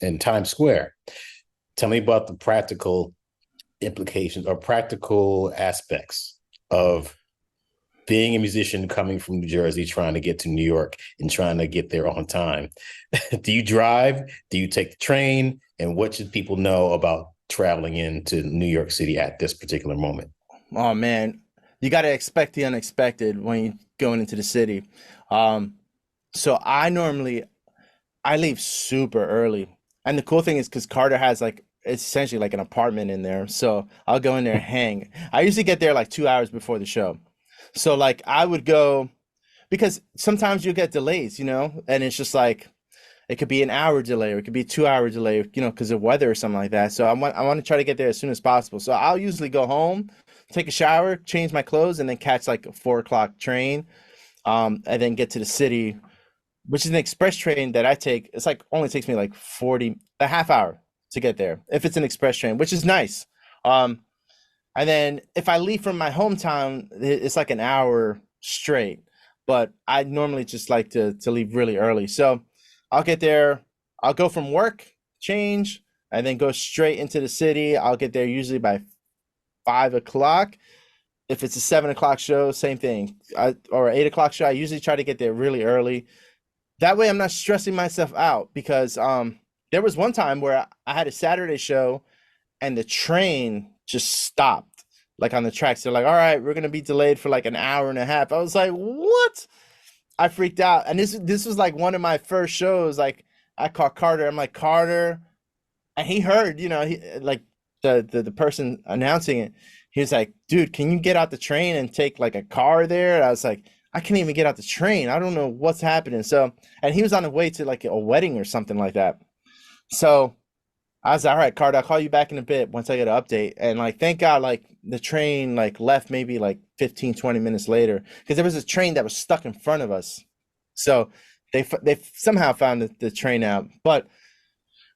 in Times Square. Tell me about the practical implications or practical aspects of being a musician coming from New Jersey, trying to get to New York and trying to get there on time. Do you drive? Do you take the train? And what should people know about traveling into New York City at this particular moment? Oh man, you got to expect the unexpected when you're going into the city. So I leave super early. And the cool thing is, because Carter has it's essentially like an apartment in there. So I'll go in there and hang. I usually get there like 2 hours before the show. So like I would go, because sometimes you get delays, and it's just like, it could be an hour delay, or it could be a 2 hour delay, because of weather or something like that. So I want to try to get there as soon as possible. So I'll usually go home, take a shower, change my clothes, and then catch like a 4 o'clock train, and then get to the city, which is an express train that I take. It's like only takes me like a half hour to get there if it's an express train, which is nice. And then if I leave from my hometown, it's like an hour straight, but I normally just like to leave really early. So I'll get there, I'll go from work, change, and then go straight into the city. I'll get there usually by 5 o'clock. If it's a 7 o'clock show, same thing. Or 8 o'clock show, I usually try to get there really early. That way I'm not stressing myself out, because there was one time where I had a Saturday show and the train just stopped like on the tracks. They're like, all right, we're going to be delayed for like an hour and a half. I was like, what? I freaked out. And this was like one of my first shows. Like I called Carter. I'm like, Carter. And he heard, like the person announcing it. He was like, dude, can you get out the train and take like a car there? And I was like, I can't even get out the train. I don't know what's happening. So, and he was on the way to like a wedding or something like that. So I was like, all right, Carter, I'll call you back in a bit once I get an update. And like, thank God, like the train like left maybe like 15, 20 minutes later, because there was a train that was stuck in front of us. So They somehow found the train out. But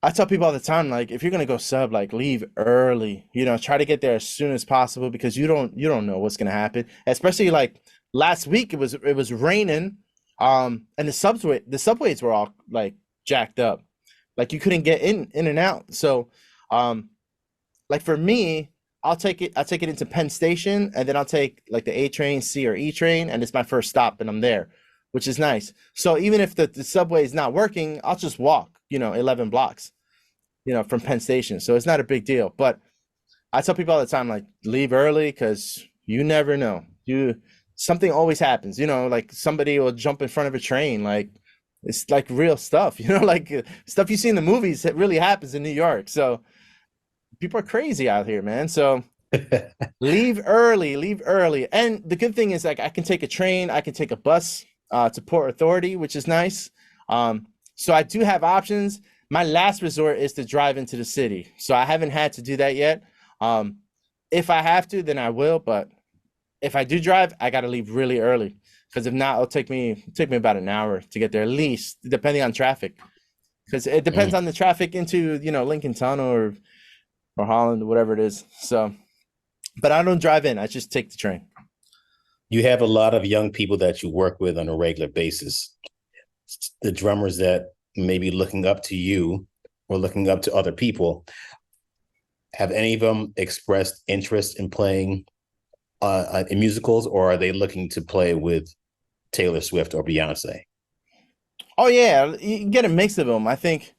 I tell people all the time, like, if you're gonna go sub, like, leave early. Try to get there as soon as possible, because you don't know what's gonna happen. Especially like last week, it was raining, and the subways were all like jacked up, like you couldn't get in and out. So, like for me, I'll take it into Penn Station, and then I'll take like the A train, C or E train, and it's my first stop, and I'm there, which is nice. So even if the subway is not working, I'll just walk, 11 blocks, from Penn Station. So it's not a big deal. But I tell people all the time, like, leave early, because you never know. Something always happens, like somebody will jump in front of a train. Like, it's like real stuff, like stuff you see in the movies that really happens in New York. So people are crazy out here, man. So leave early. And the good thing is, like, I can take a train, I can take a bus to Port Authority, which is nice. So I do have options. My last resort is to drive into the city. So I haven't had to do that yet. If I have to, then I will. But if I do drive, I got to leave really early, because if not, it'll take me about an hour to get there, at least, depending on traffic. Because it depends on the traffic into, Lincoln Tunnel or Holland, whatever it is. So, but I don't drive in. I just take the train. You have a lot of young people that you work with on a regular basis. The drummers that may be looking up to you or looking up to other people, have any of them expressed interest in playing in musicals, or are they looking to play with Taylor Swift or Beyonce? Oh yeah, you get a mix of them. I think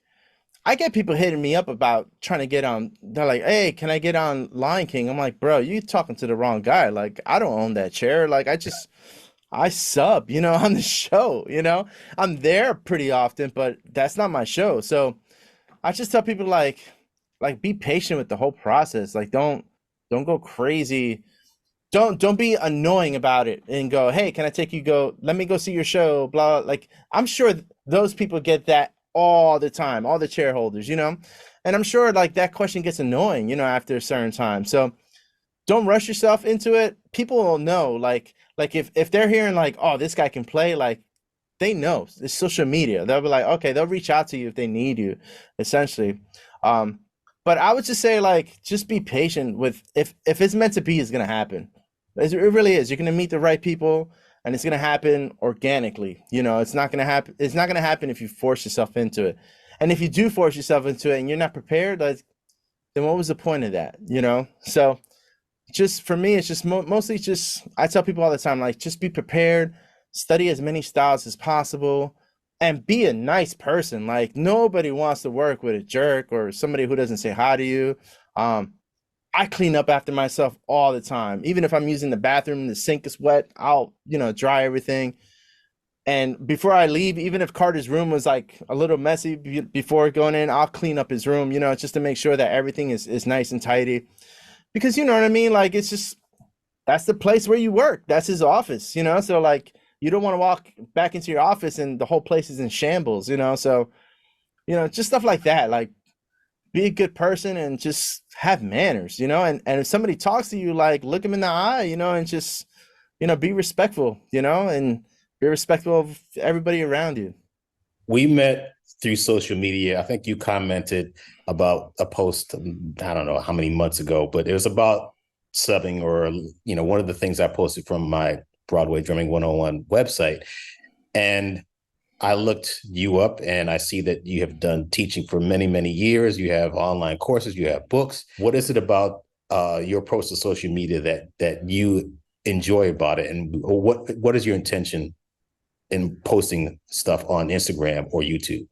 I get people hitting me up about trying to get on. They're like, "Hey, can I get on Lion King?" I'm like, "Bro, you talking to the wrong guy. Like, I don't own that chair. Like, I sub, on the show. I'm there pretty often, but that's not my show." So I just tell people, like be patient with the whole process. Like, don't go crazy. Don't be annoying about it and go, "Hey, can I take you? Let me go see your show." Blah. Like, I'm sure those people get that all the time, all the chair holders, and I'm sure, like, that question gets annoying, after a certain time. So don't rush yourself into it. People will know, like if they're hearing, like, "Oh, this guy can play," like, they know. It's social media. They'll be like, okay, they'll reach out to you if they need you, essentially. But I would just say, like, just be patient with, if it's meant to be, it's gonna happen. It really is. You're gonna meet the right people, and it's gonna happen organically. It's not gonna happen. It's not gonna happen if you force yourself into it. And if you do force yourself into it and you're not prepared, like, then what was the point of that? So, just for me, it's just mostly just, I tell people all the time, like, just be prepared, study as many styles as possible, and be a nice person. Like, nobody wants to work with a jerk or somebody who doesn't say hi to you. I clean up after myself all the time. Even if I'm using the bathroom, the sink is wet, I'll, dry everything. And before I leave, even if Carter's room was like a little messy before going in, I'll clean up his room, just to make sure that everything is nice and tidy. Because, you know what I mean? Like, it's just, that's the place where you work. That's his office, So, like, you don't want to walk back into your office and the whole place is in shambles, So, just stuff like that. Like, be a good person and just have manners, and if somebody talks to you, like, look them in the eye, and just, be respectful, and be respectful of everybody around you. We met through social media. I think you commented about a post, I don't know how many months ago, but it was about subbing, or, one of the things I posted from my Broadway Drumming 101 website. And I looked you up, and I see that you have done teaching for many, many years. You have online courses, you have books. What is it about your approach to social media that you enjoy about it? And what is your intention in posting stuff on Instagram or YouTube?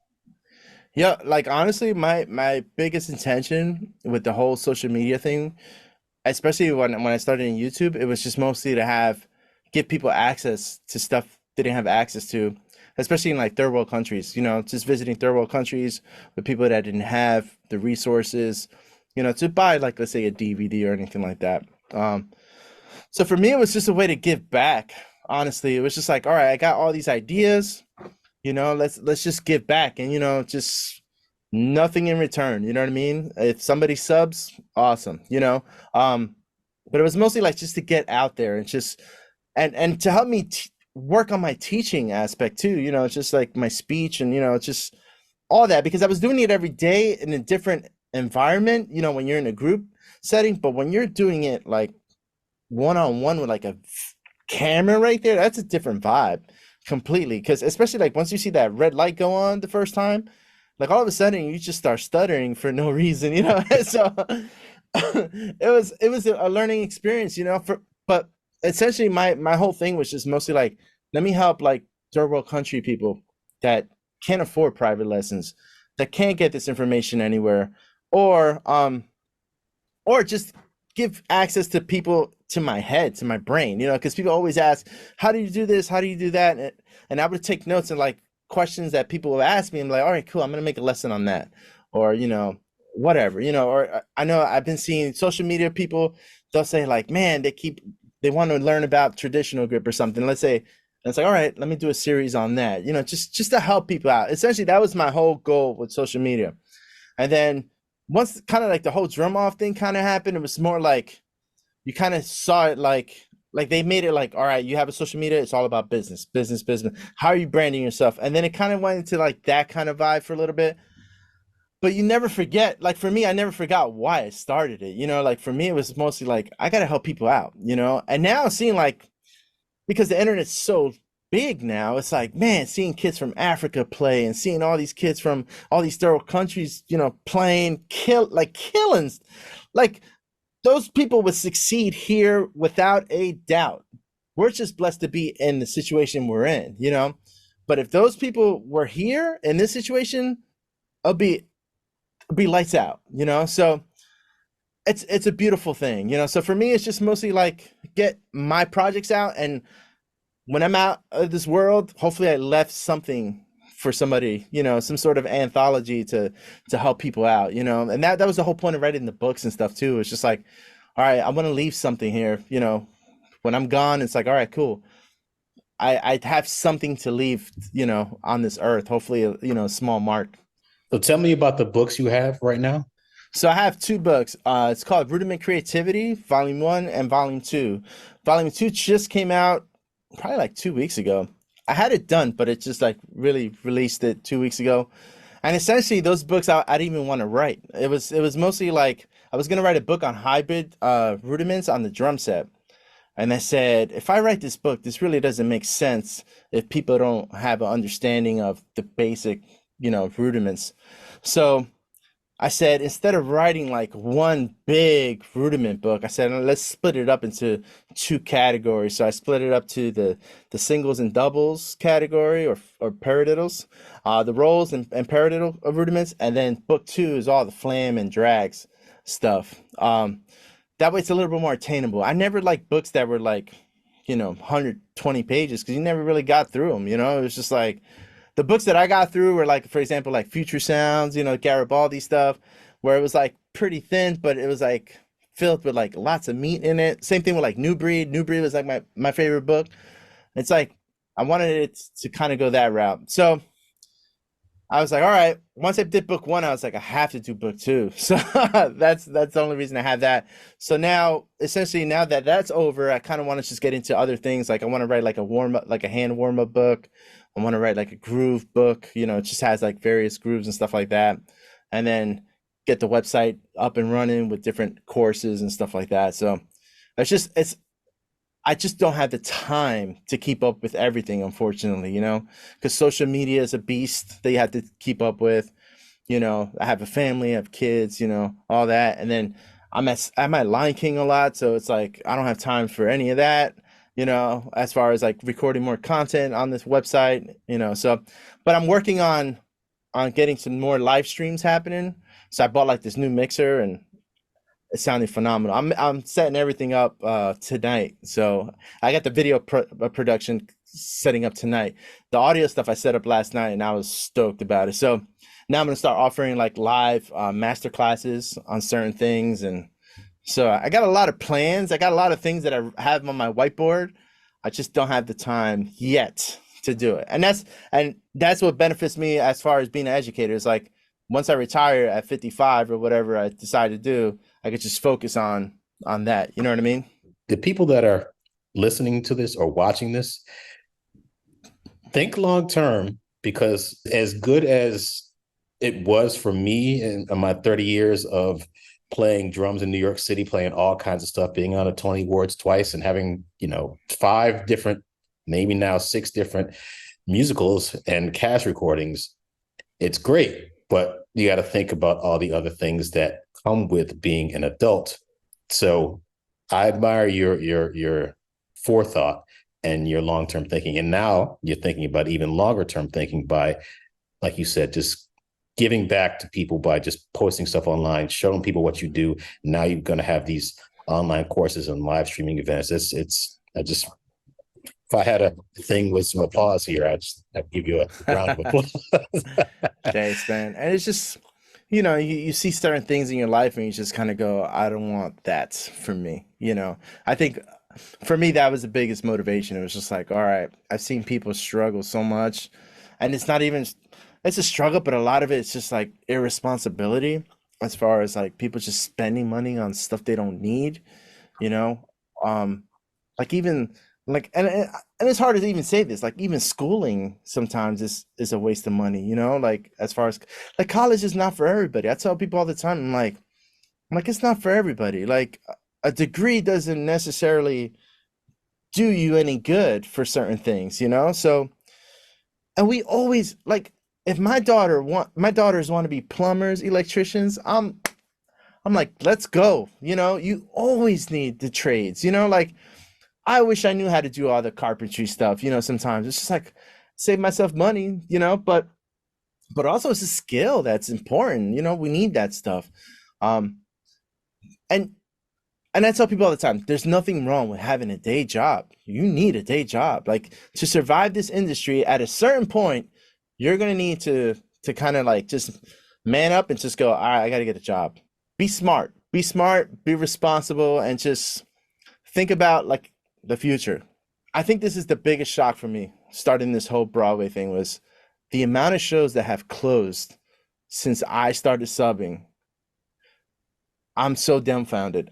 Yeah, like, honestly, my biggest intention with the whole social media thing, especially when I started in YouTube, it was just mostly to give people access to stuff they didn't have access to, especially in, like, third world countries, just visiting third world countries with people that didn't have the resources, to buy, like, let's say, a DVD or anything like that. So for me, it was just a way to give back. Honestly, it was just like, all right, I got all these ideas, let's just give back, and, just nothing in return. You know what I mean? If somebody subs, awesome, but it was mostly, like, just to get out there and just, and to help me work on my teaching aspect too. It's just like my speech and, it's just all that, because I was doing it every day in a different environment, when you're in a group setting. But when you're doing it like one-on-one with like a camera right there, that's a different vibe completely. Because especially like once you see that red light go on the first time, like all of a sudden you just start stuttering for no reason, So it was a learning experience, but essentially my whole thing was just mostly like, let me help like third world country people that can't afford private lessons, that can't get this information anywhere, or just give access to people, to my head, to my brain, because people always ask, how do you do this? How do you do that? And I would take notes and like questions that people would ask me. I'm like, all right, cool. I'm going to make a lesson on that. Or, whatever, or I know I've been seeing social media people, they'll say like, man, they want to learn about traditional grip or something. Let's say, and it's like, all right, let me do a series on that, just to help people out. Essentially, that was my whole goal with social media. And then once kind of like the whole drum off thing kind of happened, it was more like, you kind of saw it like they made it like, all right, you have a social media, it's all about business. How are you branding yourself? And then it kind of went into like that kind of vibe for a little bit. But you never forget, like for me, I never forgot why I started it. Like for me, it was mostly like, I got to help people out, and now seeing like, because the internet's so big now, it's like, man, seeing kids from Africa play and seeing all these kids from all these third world countries, playing, killing, like those people would succeed here without a doubt. We're just blessed to be in the situation we're in, but if those people were here in this situation, it'll be lights out, so it's a beautiful thing, so for me, it's just mostly like get my projects out, and when I'm out of this world, hopefully I left something for somebody, some sort of anthology to help people out, and that was the whole point of writing the books and stuff too. It's just like, all right, I want to leave something here, when I'm gone, it's like, all right, cool, I have something to leave, on this earth, hopefully, a small mark. So tell me about the books you have right now. So I have two books. It's called Rudiment Creativity, Volume 1 and Volume 2. Volume 2 just came out probably like 2 weeks ago. I had it done, but it just like really released it 2 weeks ago. And essentially those books I didn't even want to write. It was mostly like I was going to write a book on hybrid rudiments on the drum set. And I said, if I write this book, this really doesn't make sense if people don't have an understanding of the basic rudiments. So I said, instead of writing like one big rudiment book, I said, let's split it up into two categories. So I split it up to the singles and doubles category, or paradiddles, the rolls and paradiddle of rudiments. And then book 2 is all the flam and drags stuff. That way it's a little bit more attainable. I never liked books that were like, 120 pages, because you never really got through them. It was just like, the books that I got through were like, for example, like Future Sounds, Garibaldi stuff, where it was like pretty thin, but it was like filled with like lots of meat in it. Same thing with like New Breed. New Breed was like my favorite book. It's like, I wanted it to kind of go that route. So I was like, all right, once I did book 1, I was like, I have to do book 2. So that's the only reason I have that. So now, essentially, now that that's over, I kind of want to just get into other things. Like I want to write like a warm-up, like a hand warm-up book. I want to write like a groove book, it just has like various grooves and stuff like that. And then get the website up and running with different courses and stuff like that. So I just don't have the time to keep up with everything, unfortunately, because social media is a beast that you have to keep up with. I have a family, I have kids, all that. And then I'm at Lion King a lot. So it's like, I don't have time for any of that. As far as like recording more content on this website, so, but I'm working on getting some more live streams happening. So I bought like this new mixer and it sounded phenomenal. I'm setting everything up tonight. So I got the video production setting up tonight. The audio stuff I set up last night and I was stoked about it. So now I'm going to start offering like live master classes on certain things. And so I got a lot of plans. I got a lot of things that I have on my whiteboard. I just don't have the time yet to do it. And that's what benefits me as far as being an educator. Is like, once I retire at 55 or whatever I decide to do, I could just focus on that. You know what I mean? The people that are listening to this or watching this, Think long term, because as good as it was for me in my 30 years of playing drums in New York City, playing all kinds of stuff, being on a Tony Awards twice and having, 5 different, maybe now 6 different musicals and cast recordings, it's great. But you got to think about all the other things that come with being an adult. So I admire your forethought and your long-term thinking. And now you're thinking about even longer term thinking by, like you said, just giving back to people by just posting stuff online, showing people what you do. Now you're going to have these online courses and live streaming events. If I had a thing with some applause here, I'd give you a round of applause. Thanks, man. And it's just, you see certain things in your life and you just kind of go, I don't want that for me. I think for me, that was the biggest motivation. It was just like, all right, I've seen people struggle so much, and it's a struggle, but a lot of it is just like irresponsibility as far as like people just spending money on stuff they don't need, like even like, and it's hard to even say this, like even schooling sometimes is a waste of money, like as far as like college is not for everybody. I tell people all the time, I'm like, it's not for everybody. Like a degree doesn't necessarily do you any good for certain things, So, and we always like, if my daughters want to be plumbers, electricians, I'm like, let's go. You always need the trades, like I wish I knew how to do all the carpentry stuff, sometimes it's just like save myself money, but also it's a skill that's important, we need that stuff. And I tell people all the time, there's nothing wrong with having a day job. You need a day job. Like to survive this industry at a certain point, you're going to need to kind of like just man up and just go, all right, I got to get a job. Be smart, be responsible, and just think about like the future. I think this is the biggest shock for me starting this whole Broadway thing was the amount of shows that have closed since I started subbing. I'm so dumbfounded.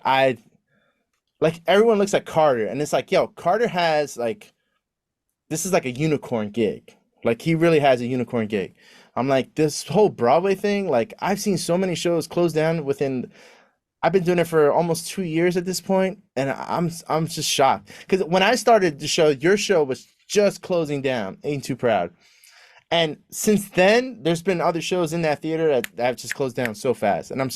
Like everyone looks at Carter and it's like, yo, Carter has like, this is like a unicorn gig. Like he really has a unicorn gig. I'm like, this whole Broadway thing, like I've seen so many shows close down I've been doing it for almost 2 years at this point, and I'm just shocked. Because when I started the show, your show was just closing down, Ain't Too Proud. And since then, there's been other shows in that theater that have just closed down so fast. And I'm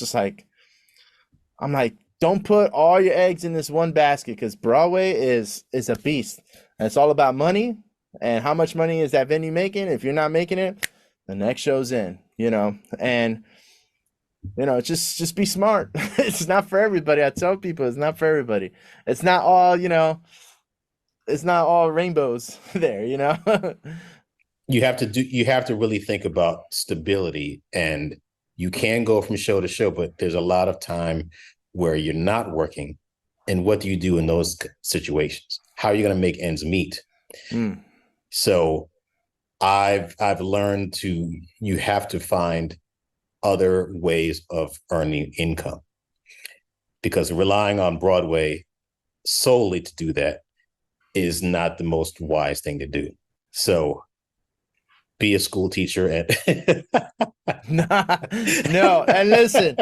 like, don't put all your eggs in this one basket, because Broadway is a beast. And it's all about money. And how much money is that venue making? If you're not making it, the next show's in, and just be smart. It's not for everybody. I tell people it's not for everybody. It's not all, it's not all rainbows there, You have to really think about stability, and you can go from show to show, but there's a lot of time where you're not working. And what do you do in those situations? How are you going to make ends meet? So I've learned you have to find other ways of earning income, because relying on Broadway solely to do that is not the most wise thing to do. So be a school teacher and no, and listen,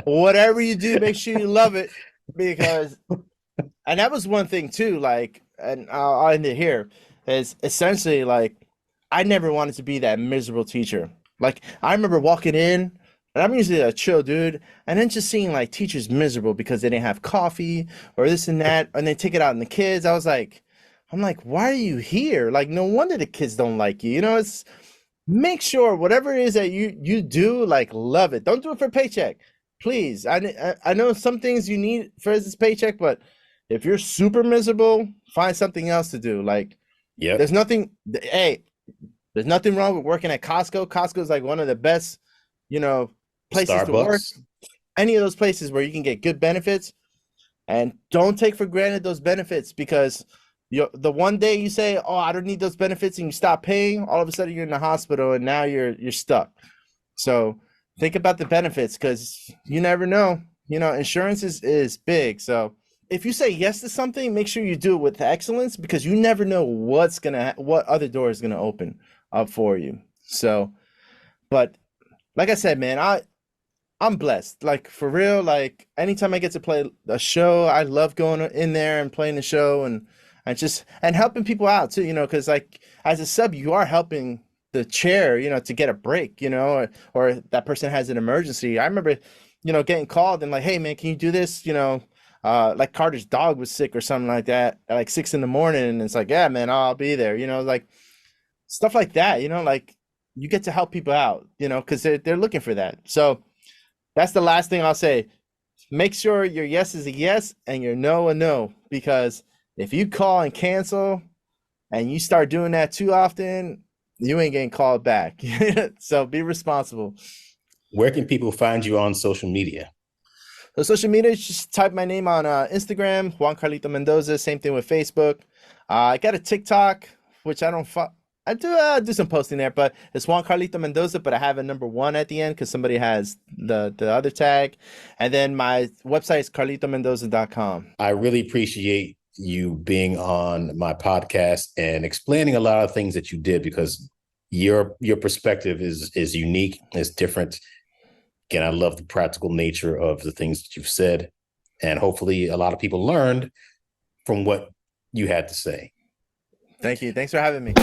whatever you do, make sure you love it, because, and that was one thing too, like, and I'll end it here, is essentially like, I never wanted to be that miserable teacher. Like, I remember walking in, and I'm usually a chill dude, and then just seeing like teachers miserable because they didn't have coffee or this and that, and they take it out on the kids. I'm like, why are you here? Like, no wonder the kids don't like you. It's make sure whatever it is that you do, like, love it. Don't do it for a paycheck, please. I know some things you need for this paycheck, but if you're super miserable, find something else to do. Like, yeah, there's nothing wrong with working at Costco. Costco is like one of the best, places Starbucks. to work. Any of those places where you can get good benefits, and don't take for granted those benefits, because the one day you say, oh, I don't need those benefits, and you stop paying, all of a sudden you're in the hospital and now you're stuck. So think about the benefits, because you never know. Insurance is big. So if you say yes to something, make sure you do it with excellence, because you never know what other door is gonna open up for you. So, but like I said, man, I'm blessed. Like, for real, like anytime I get to play a show, I love going in there and playing the show and helping people out too, because like as a sub, you are helping the chair, to get a break, or that person has an emergency. I remember, getting called and like, hey man, can you do this? Like Carter's dog was sick or something like that at like 6 a.m. and it's like, yeah, man, I'll be there, like stuff like that, like you get to help people out, because they're looking for that. So that's the last thing I'll say. Make sure your yes is a yes and your no a no, because if you call and cancel and you start doing that too often, you ain't getting called back. So be responsible. Where can people find you on social media? So social media, just type my name on Instagram, Juan Carlito Mendoza. Same thing with Facebook. I got a TikTok, which I don't I do some posting there, but it's Juan Carlito Mendoza, but I have a number 1 at the end because somebody has the other tag. And then my website is carlitomendoza.com. I really appreciate you being on my podcast and explaining a lot of things that you did, because your perspective is unique, is different. Again, I love the practical nature of the things that you've said, and hopefully a lot of people learned from what you had to say. Thank you. Thanks for having me.